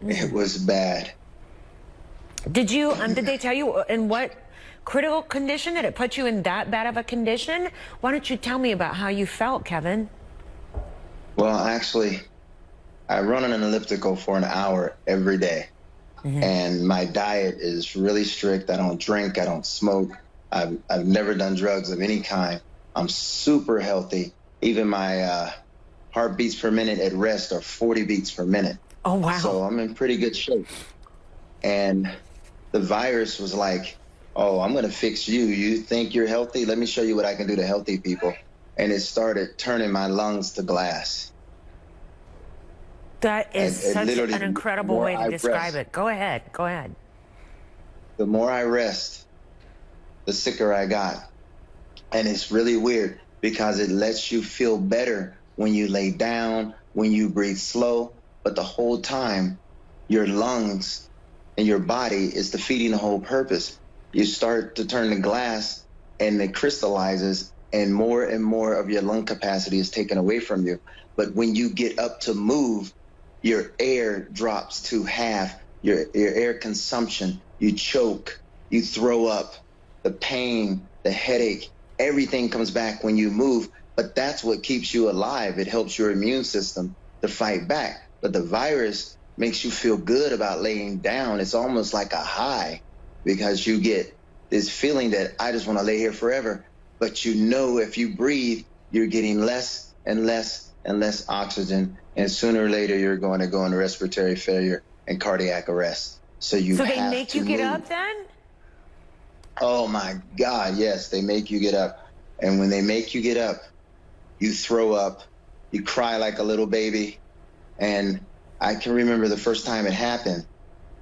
It was bad. Did they tell you in what critical condition did it put you in that bad of a condition? Why don't you tell me about how you felt, Kevin? Well, actually, I run on an elliptical for an hour every day. And my diet is really strict. I don't drink. I don't smoke. I've never done drugs of any kind. I'm super healthy. Even my heartbeats per minute at rest are 40 beats per minute. Oh, wow. So I'm in pretty good shape. And the virus was like, oh, I'm going to fix you. You think you're healthy? Let me show you what I can do to healthy people. And it started turning my lungs to glass. That is such an incredible way to describe it. Go ahead. Go ahead. The more I rest, the sicker I got. And it's really weird because it lets you feel better when you lay down, when you breathe slow. But the whole time, your lungs and your body is defeating the whole purpose. You start to turn to glass and it crystallizes and more of your lung capacity is taken away from you. But when you get up to move, your air drops to half, your air consumption, you choke, you throw up, the pain, the headache, everything comes back when you move. But that's what keeps you alive. It helps your immune system to fight back. But the virus makes you feel good about laying down. It's almost like a high because you get this feeling that I just want to lay here forever. But you know, if you breathe, you're getting less and less and less oxygen. And sooner or later, you're going to go into respiratory failure and cardiac arrest. So they make you get up then? Oh my God, yes, they make you get up. And when they make you get up, you throw up, you cry like a little baby. And I can remember the first time it happened.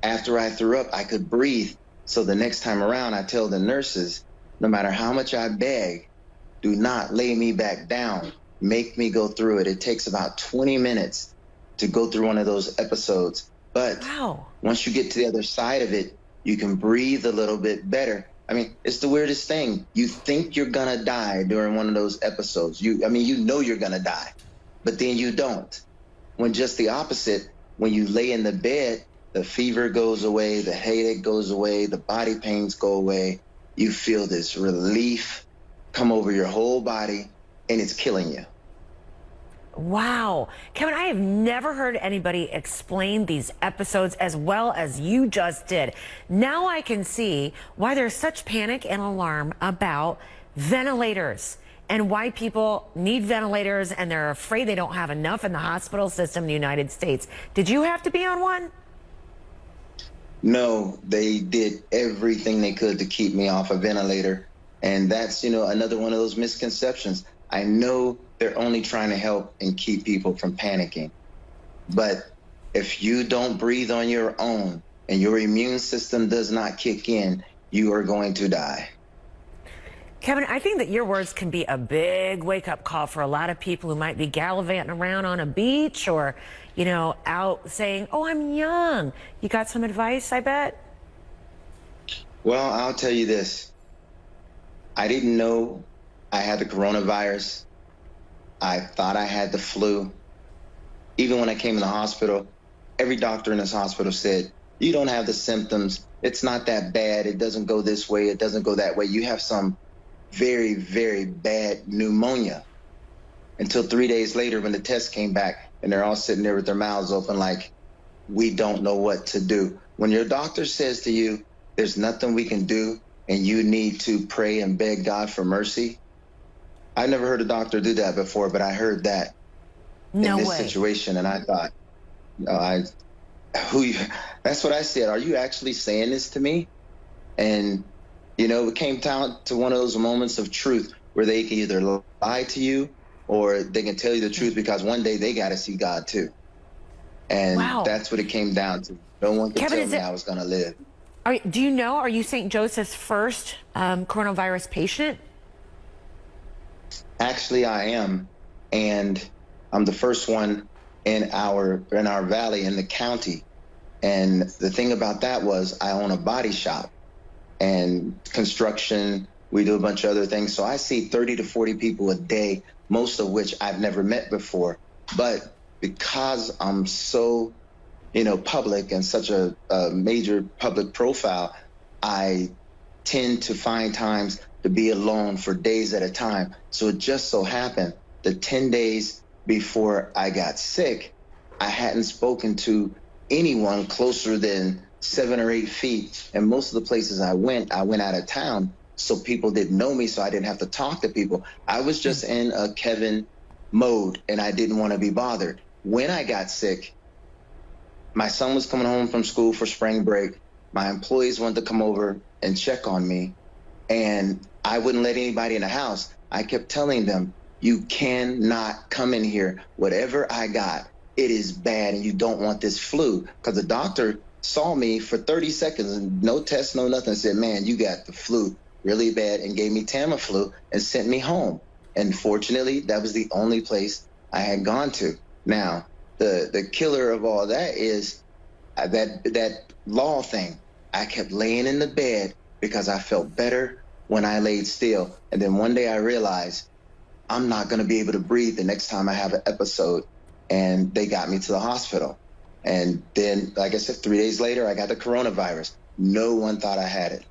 After I threw up, I could breathe. So the next time around, I tell the nurses, no matter how much I beg, do not lay me back down. Make me go through it. It takes about 20 minutes to go through one of those episodes. But once you get to the other side of it, you can breathe a little bit better. I mean, it's the weirdest thing. You think you're going to die during one of those episodes. You know you're going to die, but then you don't. When just the opposite, when you lay in the bed, the fever goes away, the headache goes away, the body pains go away. You feel this relief come over your whole body, and it's killing you. Wow. Kevin, I have never heard anybody explain these episodes as well as you just did. Now I can see why there's such panic and alarm about ventilators and why people need ventilators and they're afraid they don't have enough in the hospital system in the United States. Did you have to be on one? No, they did everything they could to keep me off a ventilator. And that's, another one of those misconceptions. I know they're only trying to help and keep people from panicking. But if you don't breathe on your own and your immune system does not kick in, you are going to die. Kevin, I think that your words can be a big wake-up call for a lot of people who might be gallivanting around on a beach or, out saying, oh, I'm young. You got some advice, I bet? Well, I'll tell you this. I didn't know I had the coronavirus. I thought I had the flu. Even when I came in the hospital, every doctor in this hospital said, you don't have the symptoms. It's not that bad. It doesn't go this way. It doesn't go that way. You have some very, very bad pneumonia. Until 3 days later when the test came back and they're all sitting there with their mouths open like, we don't know what to do. When your doctor says to you, there's nothing we can do and you need to pray and beg God for mercy. I never heard a doctor do that before, but I heard that in this situation. And I thought, that's what I said. Are you actually saying this to me? And, it came down to one of those moments of truth where they can either lie to you or they can tell you the truth because one day they got to see God too. And that's what it came down to. No one could tell me I was going to live. Do you know, are you St. Joseph's first coronavirus patient? Actually, I am. And I'm the first one in our valley in the county. And the thing about that was I own a body shop and construction. We do a bunch of other things. So I see 30 to 40 people a day, most of which I've never met before. But because I'm so, public and such a major public profile, I tend to find times to be alone for days at a time. So it just so happened that 10 days before I got sick, I hadn't spoken to anyone closer than 7 or 8 feet. And most of the places I went out of town. So people didn't know me, so I didn't have to talk to people. I was just in a Kevin mode, and I didn't want to be bothered. When I got sick, my son was coming home from school for spring break. My employees wanted to come over and check on me, and I wouldn't let anybody in the house. I kept telling them, you cannot come in here. Whatever I got, it is bad, and you don't want this flu. Because the doctor saw me for 30 seconds, and no test, no nothing, said, man, you got the flu really bad, and gave me Tamiflu and sent me home. And fortunately, that was the only place I had gone to. Now, the killer of all that is that law thing. I kept laying in the bed because I felt better when I laid still. And then one day I realized I'm not going to be able to breathe the next time I have an episode. And they got me to the hospital. And then, like I said, 3 days later, I got the coronavirus. No one thought I had it.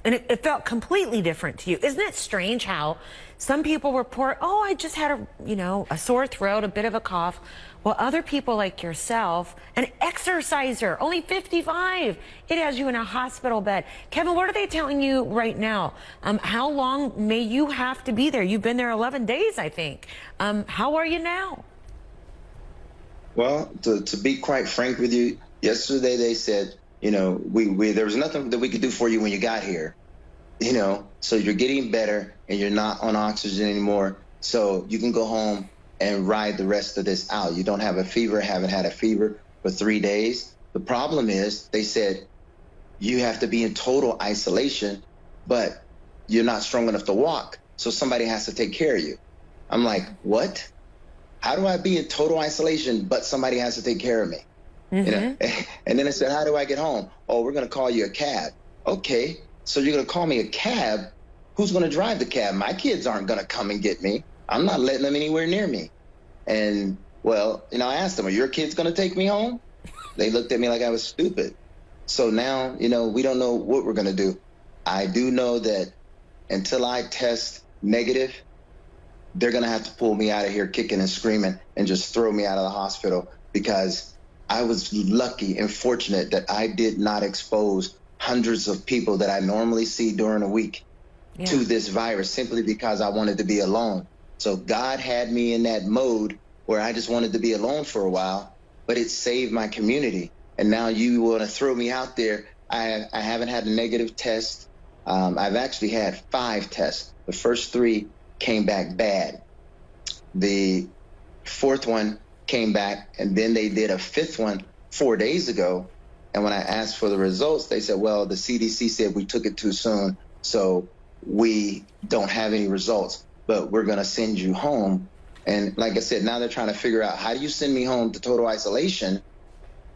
And it felt completely different to you. Isn't it strange how some people report, oh, I just had a sore throat, a bit of a cough, while other people like yourself, an exerciser, only 55, it has you in a hospital bed. Kevin, what are they telling you right now? How long may you have to be there? You've been there 11 days, I think. How are you now? Well, to be quite frank with you, yesterday they said, there was nothing that we could do for you when you got here, so you're getting better and you're not on oxygen anymore. So you can go home and ride the rest of this out. You don't have a fever, haven't had a fever for 3 days. The problem is they said you have to be in total isolation, but you're not strong enough to walk. So somebody has to take care of you. I'm like, what? How do I be in total isolation, but somebody has to take care of me? And then I said, how do I get home? Oh, we're going to call you a cab. Okay, so you're going to call me a cab? Who's going to drive the cab? My kids aren't going to come and get me. I'm not letting them anywhere near me. And, well, I asked them, are your kids going to take me home? They looked at me like I was stupid. So now, we don't know what we're going to do. I do know that until I test negative, they're going to have to pull me out of here kicking and screaming and just throw me out of the hospital, because I was lucky and fortunate that I did not expose hundreds of people that I normally see during a week to this virus, simply because I wanted to be alone. So God had me in that mode where I just wanted to be alone for a while, but it saved my community. And now you want to throw me out there. I haven't had a negative test. I've actually had 5 tests. The first 3 came back bad. The 4th one came back, and then they did a 5th one 4 days ago. And when I asked for the results, they said, well, the CDC said we took it too soon, so we don't have any results, but we're going to send you home. And like I said, now they're trying to figure out, how do you send me home to total isolation,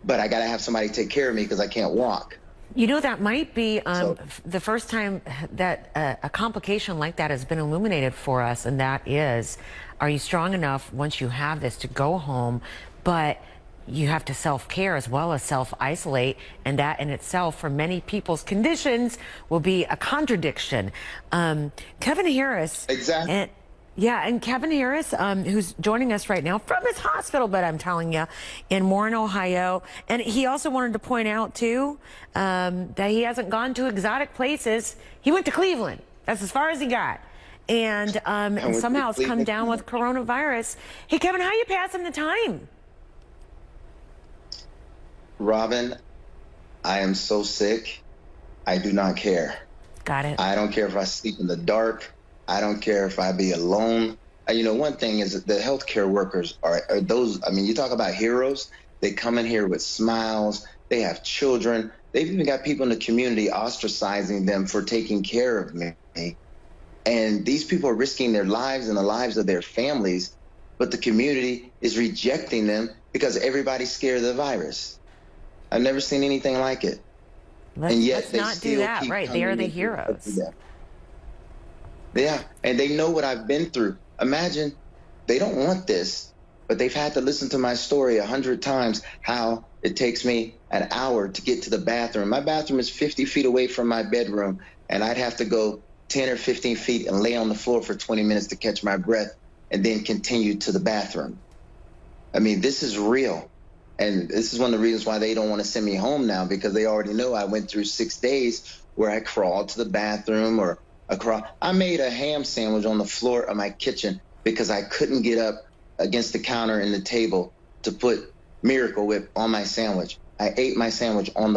but I got to have somebody take care of me because I can't walk? That might be the first time that a complication like that has been illuminated for us, and that is, are you strong enough once you have this to go home, but you have to self-care as well as self-isolate, and that in itself, for many people's conditions, will be a contradiction. Kevin Harris. Exactly. And Kevin Harris, who's joining us right now from his hospital bed, I'm telling you, in Warren, Ohio. And he also wanted to point out, too, that he hasn't gone to exotic places. He went to Cleveland. That's as far as he got. And somehow it's come down with coronavirus. Hey, Kevin, how are you passing the time? Robin, I am so sick, I do not care. Got it. I don't care if I sleep in the dark. I don't care if I be alone. One thing is that the healthcare workers are those, you talk about heroes. They come in here with smiles. They have children. They've even got people in the community ostracizing them for taking care of me. And these people are risking their lives and the lives of their families, but the community is rejecting them because everybody's scared of the virus. I've never seen anything like it. And yet let's they not still do that, keep right? They are the coming heroes. Yeah, and they know what I've been through. Imagine, they don't want this, but they've had to listen to my story 100 times, how it takes me an hour to get to the bathroom. My bathroom is 50 feet away from my bedroom, and I'd have to go 10 or 15 feet and lay on the floor for 20 minutes to catch my breath and then continue to the bathroom. I mean, this is real. And this is one of the reasons why they don't want to send me home now, because they already know I went through 6 days where I crawled to the bathroom or I made a ham sandwich on the floor of my kitchen because I couldn't get up against the counter and the table to put Miracle Whip on my sandwich. I ate my sandwich on the